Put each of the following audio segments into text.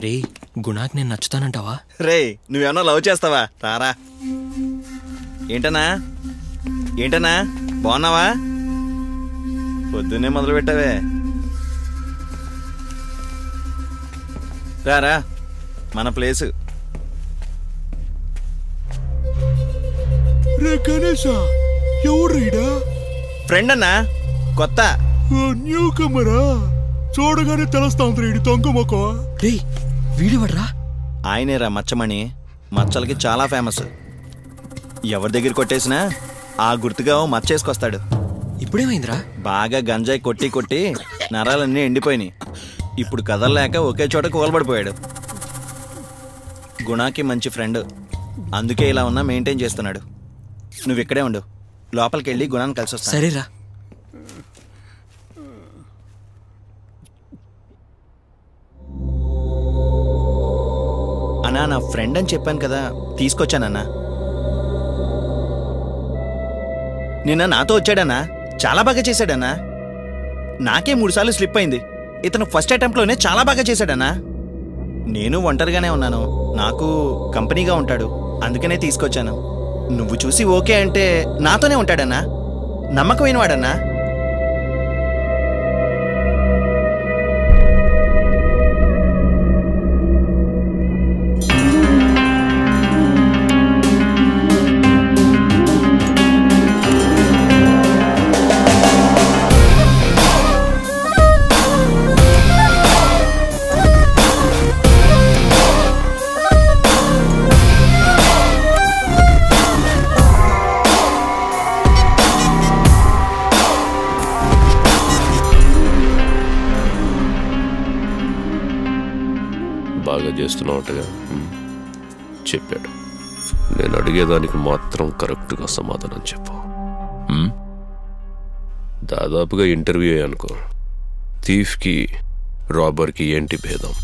రే గుణాకి నేను నచ్చుతానంటావా? రే నువ్వేమన్నా లవ్ చేస్తావా? రారా. ఏంటనా బాగున్నావా? పొద్దున్నే మొదలు పెట్టావే. రారా మన ప్లేసు. ఫ్రెండ్ అన్నా, కొత్త న్యూ కమరా. చూడగానే తెలుస్తా ఉంది తొంగ మొక్క. రే వీడివడ్రా? ఆయనేరా మచ్చమణి. మచ్చలకి చాలా ఫేమస్. ఎవరి దగ్గర కొట్టేసినా ఆ గుర్తుగా మచ్చేసుకొస్తాడు. ఇప్పుడేమైందిరా? బాగా గంజాయి కొట్టి కొట్టి నరాలన్నీ ఎండిపోయినాయి. ఇప్పుడు కదలలేక ఒకే చోట కూలబడిపోయాడు. గుణాకి మంచి ఫ్రెండ్, అందుకే ఇలా ఉన్నా మెయింటైన్ చేస్తున్నాడు. నువ్వు ఇక్కడే ఉండు, లోపలికి వెళ్ళి గుణాన్ని కలిసి వస్తా. సరేరా. అన్నా నా ఫ్రెండ్ అని చెప్పాను కదా, తీసుకొచ్చానన్నా. నిన్న నాతో వచ్చాడన్నా, చాలా బాగా చేశాడన్నా. నాకే 3 సార్లు స్లిప్ అయింది. ఇతను ఫస్ట్ అటెంప్ట్లోనే చాలా బాగా చేశాడన్నా. నేను ఒంటరిగానే ఉన్నాను, నాకు కంపెనీగా ఉంటాడు, అందుకనే తీసుకొచ్చాను. నువ్వు చూసి ఓకే అంటే నాతోనే ఉంటాడన్నా. నమ్మకమైన వాడన్నా. బాగా చేస్తున్నావుగా చెప్పాడు. నేను అడిగేదానికి మాత్రం కరెక్ట్గా సమాధానం చెప్పు. దాదాపుగా ఇంటర్వ్యూ అనుకో. థీఫ్కి రాబర్కి ఏంటి భేదం?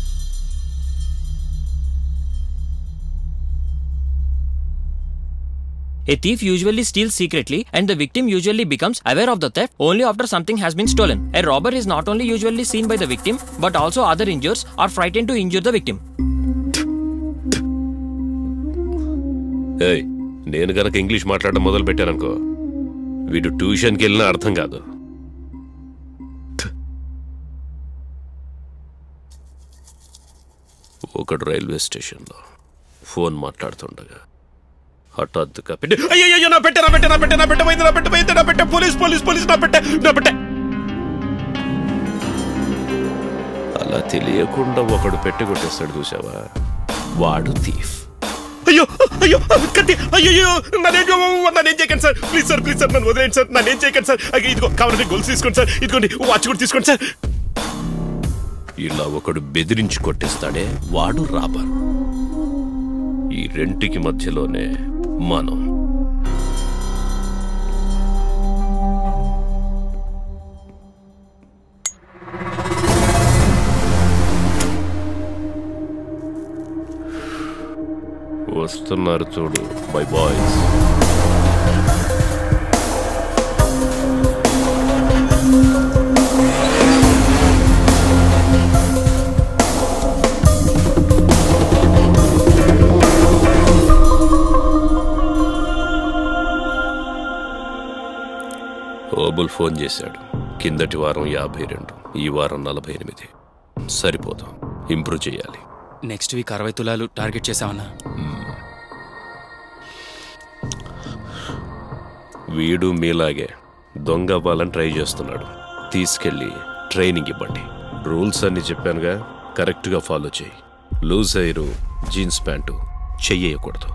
A thief usually steals secretly and the victim usually becomes aware of the theft only after something has been stolen. A robber is not only usually seen by the victim but also other injurers are frightened to injure the victim. Hey, నేను కనుక English మాట్లాడడం మొదలు పెట్టాననుకో, వీడు ట్యూషన్కి వెళ్ళినా అర్థం కాదు. ఒకడు రైల్వే స్టేషన్లో ఫోన్ మాట్లాడుతుండగా హఠాత్తుగా అలా తెలియకుండా ఒకడు పెట్టి కొట్టేస్తాడు చూసావా, వాడు థీఫ్. అయ్యో అయ్యో కత్తి, అయ్యో నన్నేం చేయకండి sir, please sir, please sir, నన్ను వదిలేయండి సార్, నన్నేం చేయకండి సార్. ఇదిగో కావాలంటే గొలుసు తీసుకోండి సార్, ఇదిగోండి వాచ్ కూడా తీసుకోండి సార్. ఇలా ఒకడు బెదిరించి కొట్టేస్తాడే వాడు రాబర్. ఈ రెంటికి మధ్యలోనే మనం. వస్తున్నారు చూడు మై బాయ్స్. ఓబుల్ ఫోన్ చేశాడు. కిందటి వారం 52, ఈ వారం 48. సరిపోదు, ఇంప్రూవ్ చేయాలి. నెక్స్ట్ వీక్ 60 తులాలు టార్గెట్ చేసామన్నా. వీడు మీలాగే దొంగ అవ్వాలని ట్రై చేస్తున్నాడు. తీసుకెళ్ళి ట్రైనింగ్ ఇవ్వండి. రూల్స్ అన్ని చెప్పానుగా, కరెక్ట్గా ఫాలో చేయి. లూజ్ ఎయిర్, జీన్స్ ప్యాంటు చెయ్యకూడదు.